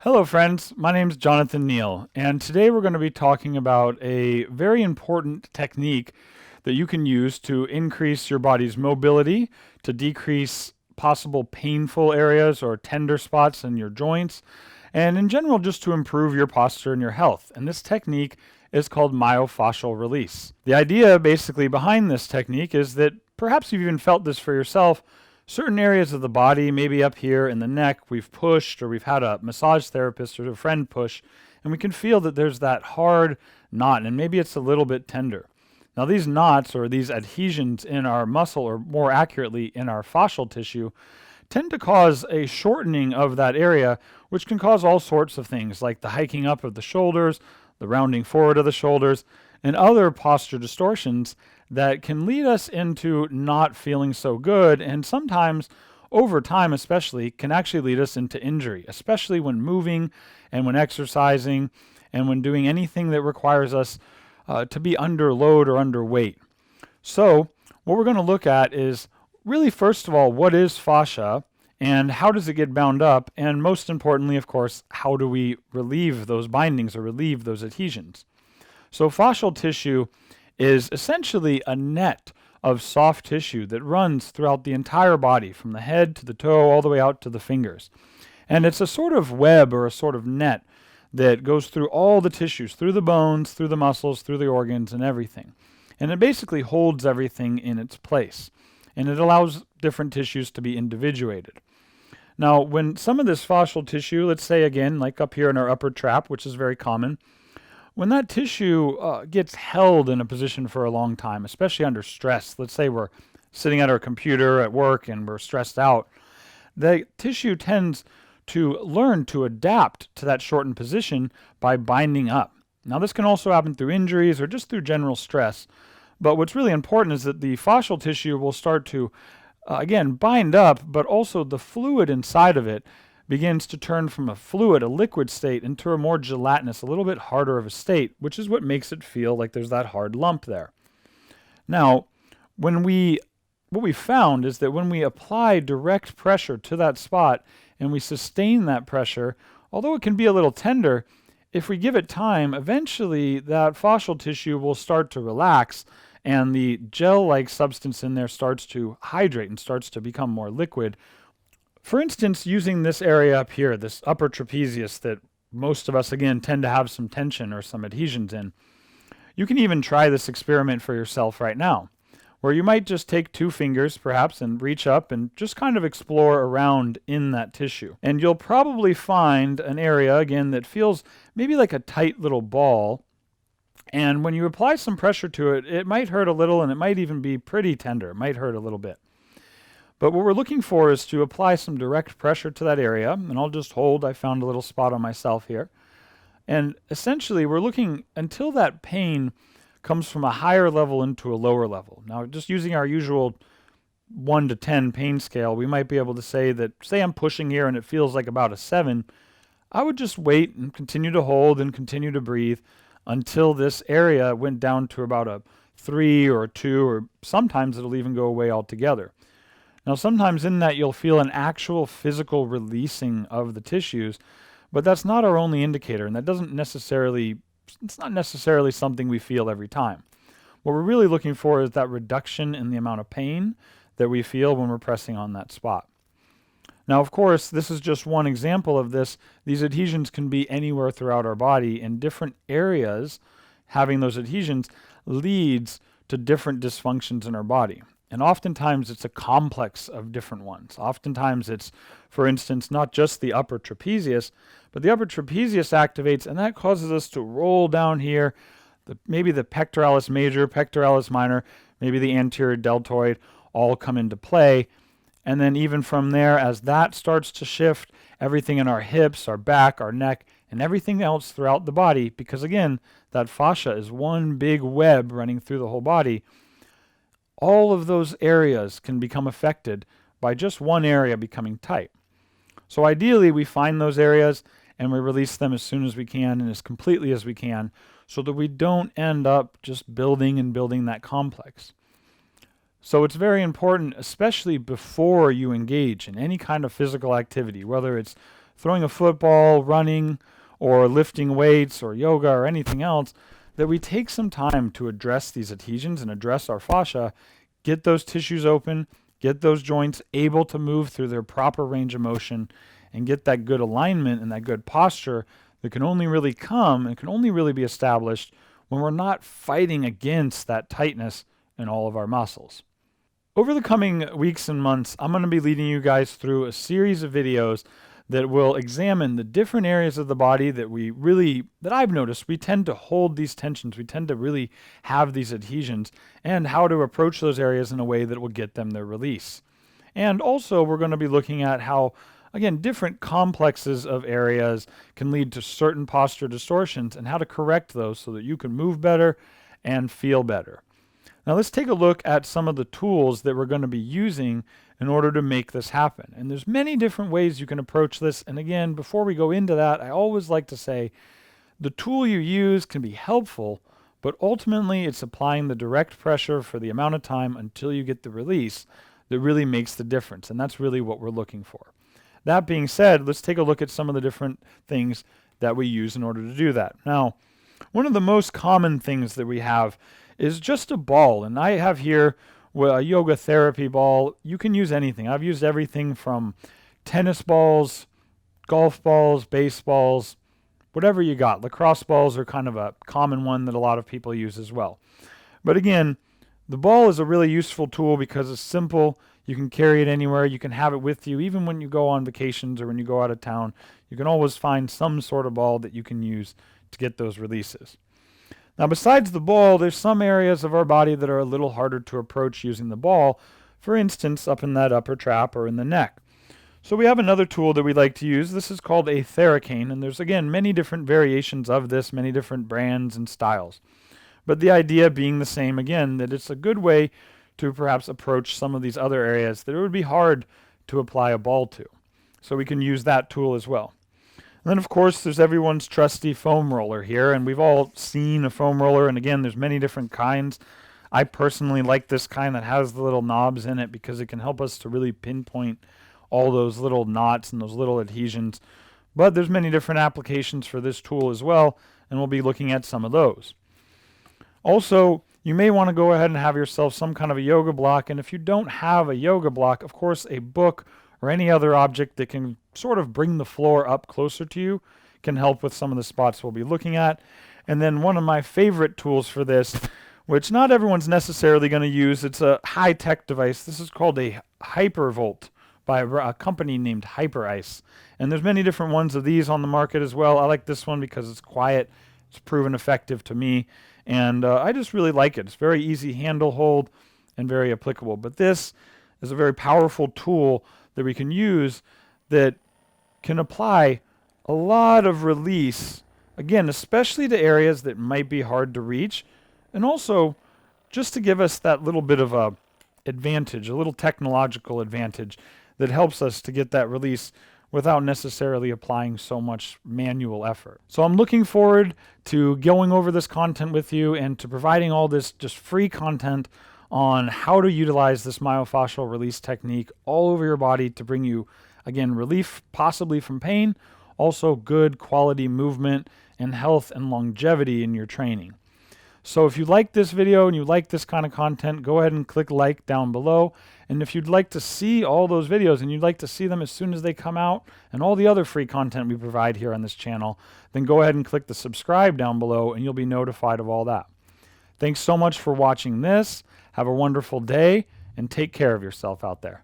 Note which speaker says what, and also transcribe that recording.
Speaker 1: Hello friends, my name is Jonathan Neal, and today we're going to be talking about a very important technique that you can use to increase your body's mobility, to decrease possible painful areas or tender spots in your joints, and in general just to improve your posture and your health. And this technique is called myofascial release. The idea basically behind this technique is that perhaps you've even felt this for yourself. Certain areas of the body, maybe up here in the neck, we've pushed or we've had a massage therapist or a friend push, and we can feel that there's that hard knot, and maybe it's a little bit tender. Now, these knots or these adhesions in our muscle, or more accurately in our fascial tissue, tend to cause a shortening of that area, which can cause all sorts of things like the hiking up of the shoulders, the rounding forward of the shoulders, and other posture distortions that can lead us into not feeling so good, and sometimes over time especially can actually lead us into injury, especially when moving and when exercising and when doing anything that requires us to be under load or underweight. So what we're going to look at is really, first of all, what is fascia and how does it get bound up, and most importantly, of course, how do we relieve those bindings or relieve those adhesions. So fascial tissue is essentially a net of soft tissue that runs throughout the entire body, from the head to the toe all the way out to the fingers. And it's a sort of web or a sort of net that goes through all the tissues, through the bones, through the muscles, through the organs, and everything. And it basically holds everything in its place. And it allows different tissues to be individuated. Now, when some of this fascial tissue, let's say again, like up here in our upper trap, which is very common, when that tissue gets held in a position for a long time, especially under stress, let's say we're sitting at our computer at work and we're stressed out, the tissue tends to learn to adapt to that shortened position by binding up. Now, this can also happen through injuries or just through general stress. But what's really important is that the fascial tissue will start to, again, bind up, but also the fluid inside of it begins to turn from a fluid, a liquid state, into a more gelatinous, a little bit harder of a state, which is what makes it feel like there's that hard lump there. Now, what we found is that when we apply direct pressure to that spot and we sustain that pressure, although it can be a little tender, if we give it time, eventually that fascial tissue will start to relax and the gel-like substance in there starts to hydrate and starts to become more liquid. For instance, using this area up here, this upper trapezius that most of us, again, tend to have some tension or some adhesions in, you can even try this experiment for yourself right now, where you might just take 2 fingers, perhaps, and reach up and just kind of explore around in that tissue. And you'll probably find an area, again, that feels maybe like a tight little ball. And when you apply some pressure to it, it might hurt a little, and it might even be pretty tender. It might hurt a little bit. But what we're looking for is to apply some direct pressure to that area, and I'll just hold. I found a little spot on myself here. And essentially, we're looking until that pain comes from a higher level into a lower level. Now, just using our usual 1 to 10 pain scale, we might be able to say that, say I'm pushing here and it feels like about a 7, I would just wait and continue to hold and continue to breathe until this area went down to about a 3 or a 2, or sometimes it'll even go away altogether. Now, sometimes in that you'll feel an actual physical releasing of the tissues, but that's not our only indicator, and it's not necessarily something we feel every time. What we're really looking for is that reduction in the amount of pain that we feel when we're pressing on that spot. Now, of course, this is just one example of this. These adhesions can be anywhere throughout our body, and different areas having those adhesions leads to different dysfunctions in our body. And oftentimes it's a complex of different ones. Oftentimes it's, for instance, not just the upper trapezius, but the upper trapezius activates, and that causes us to roll down here, maybe the pectoralis major, pectoralis minor, maybe the anterior deltoid all come into play. And then even from there, as that starts to shift, everything in our hips, our back, our neck, and everything else throughout the body, because again, that fascia is one big web running through the whole body, all of those areas can become affected by just one area becoming tight. So ideally, we find those areas and we release them as soon as we can and as completely as we can so that we don't end up just building and building that complex. So it's very important, especially before you engage in any kind of physical activity, whether it's throwing a football, running, or lifting weights or yoga or anything else, that we take some time to address these adhesions and address our fascia, get those tissues open, get those joints able to move through their proper range of motion, and get that good alignment and that good posture that can only really come and can only really be established when we're not fighting against that tightness in all of our muscles. Over the coming weeks and months, I'm going to be leading you guys through a series of videos that will examine the different areas of the body that I've noticed we tend to hold these tensions, we tend to really have these adhesions, and how to approach those areas in a way that will get them their release. And also we're going to be looking at how, again, different complexes of areas can lead to certain posture distortions and how to correct those so that you can move better and feel better. Now let's take a look at some of the tools that we're going to be using in order to make this happen. And there's many different ways you can approach this. And again, before we go into that, I always like to say the tool you use can be helpful, but ultimately it's applying the direct pressure for the amount of time until you get the release that really makes the difference. And that's really what we're looking for. That being said, let's take a look at some of the different things that we use in order to do that. Now, one of the most common things that we have is just a ball. And I have here a yoga therapy ball. You can use anything. I've used everything from tennis balls, golf balls, baseballs, whatever you got. Lacrosse balls are kind of a common one that a lot of people use as well. But again, the ball is a really useful tool because it's simple. You can carry it anywhere. You can have it with you even when you go on vacations or when you go out of town. You can always find some sort of ball that you can use to get those releases. Now, besides the ball, there's some areas of our body that are a little harder to approach using the ball, for instance, up in that upper trap or in the neck. So we have another tool that we like to use. This is called a theracane, and there's, again, many different variations of this, many different brands and styles. But the idea being the same, again, that it's a good way to perhaps approach some of these other areas that it would be hard to apply a ball to. So we can use that tool as well. And then, of course, there's everyone's trusty foam roller here, and we've all seen a foam roller, and again, there's many different kinds. I personally like this kind that has the little knobs in it because it can help us to really pinpoint all those little knots and those little adhesions. But there's many different applications for this tool as well, and we'll be looking at some of those. Also, you may want to go ahead and have yourself some kind of a yoga block, and if you don't have a yoga block, of course, a book or any other object that can sort of bring the floor up closer to you can help with some of the spots we'll be looking at. And then one of my favorite tools for this, which not everyone's necessarily going to use, it's a high-tech device. This is called a Hypervolt by a company named HyperIce. And there's many different ones of these on the market as well. I like this one because it's quiet. It's proven effective to me. And I just really like it. It's very easy handle hold and very applicable. But this is a very powerful tool that we can use that can apply a lot of release, again, especially to areas that might be hard to reach, and also just to give us that little bit of a advantage, a little technological advantage that helps us to get that release without necessarily applying so much manual effort. So I'm looking forward to going over this content with you and to providing all this just free content on how to utilize this myofascial release technique all over your body to bring you, again, relief possibly from pain, also good quality movement and health and longevity in your training. So if you like this video and you like this kind of content, go ahead and click like down below. And if you'd like to see all those videos and you'd like to see them as soon as they come out and all the other free content we provide here on this channel, then go ahead and click the subscribe down below and you'll be notified of all that. Thanks so much for watching this. Have a wonderful day and take care of yourself out there.